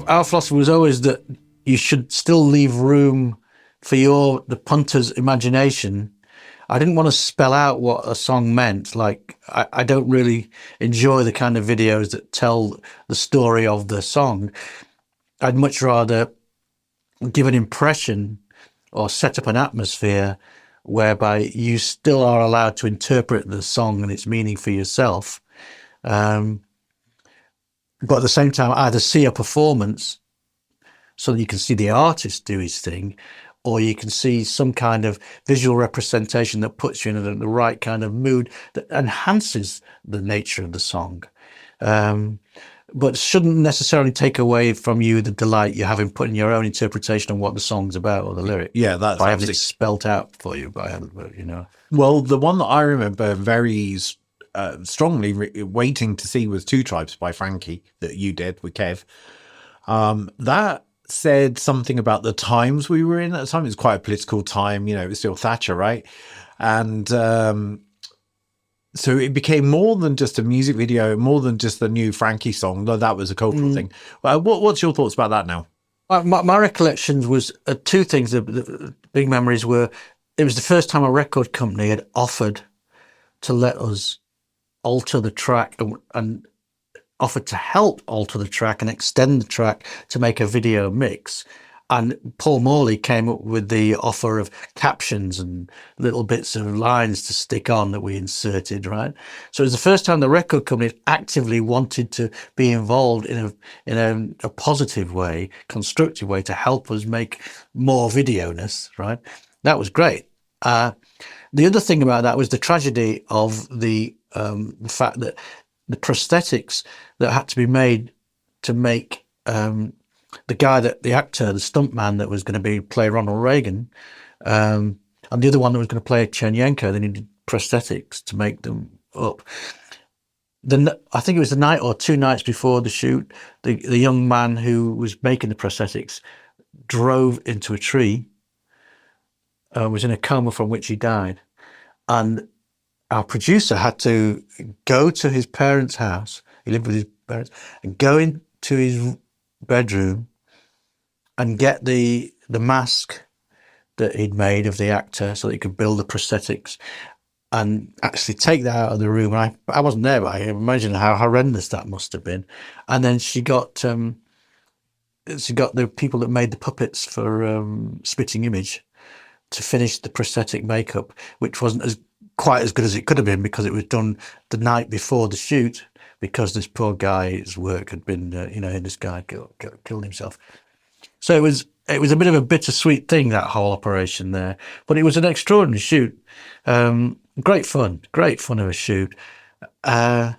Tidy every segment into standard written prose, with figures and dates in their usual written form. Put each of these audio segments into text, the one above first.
Our philosophy was always that you should still leave room for the punter's imagination. I didn't want to spell out what a song meant. Like, I don't really enjoy the kind of videos that tell the story of the song. I'd much rather give an impression or set up an atmosphere whereby you still are allowed to interpret the song and its meaning for yourself. But at the same time, either see a performance so that you can see the artist do his thing, or you can see some kind of visual representation that puts you in the right kind of mood that enhances the nature of the song. But shouldn't necessarily take away from you the delight you have in putting your own interpretation on what the song's about or the lyric. Yeah, that's by having it spelt out for you, Well, the one that I remember very strongly waiting to see was Two Tribes by Frankie that you did with Kev. That said something about the times we were in at the time. It was quite a political time, it was still Thatcher, right? And so it became more than just a music video, more than just the new Frankie song, though that was a cultural thing. What's your thoughts about that now? My recollections was two things. The big memories were, it was the first time a record company had offered to let us alter the track and offered to help alter the track and extend the track to make a video mix. And Paul Morley came up with the offer of captions and little bits of lines to stick on that we inserted, right? So it was the first time the record company actively wanted to be involved in a positive way, constructive way, to help us make more video-ness, right? That was great. The other thing about that was the tragedy of the fact that the prosthetics that had to be made to make the actor, the stuntman that was going to play Ronald Reagan, and the other one that was going to play Chernyenko, they needed prosthetics to make them up. I think it was the night or 2 nights before the shoot, the young man who was making the prosthetics drove into a tree, was in a coma from which he died. And our producer had to go to his parents' house. He lived with his parents, and go into his bedroom and get the mask that he'd made of the actor so that he could build the prosthetics, and actually take that out of the room. And I wasn't there, but I imagine how horrendous that must have been. And then she got the people that made the puppets for Spitting Image to finish the prosthetic makeup, which wasn't quite as good as it could have been because it was done the night before the shoot, because this poor guy's work had been, this guy killed himself. So it was a bit of a bittersweet thing, that whole operation there. But it was an extraordinary shoot. Great fun of a shoot. Those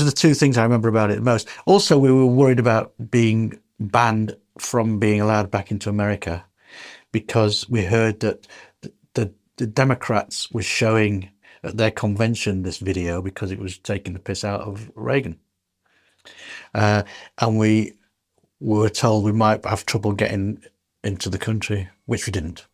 are the two things I remember about it the most. Also, we were worried about being banned from being allowed back into America, because we heard that the Democrats were showing at their convention this video because it was taking the piss out of Reagan. And we were told we might have trouble getting into the country, which we didn't.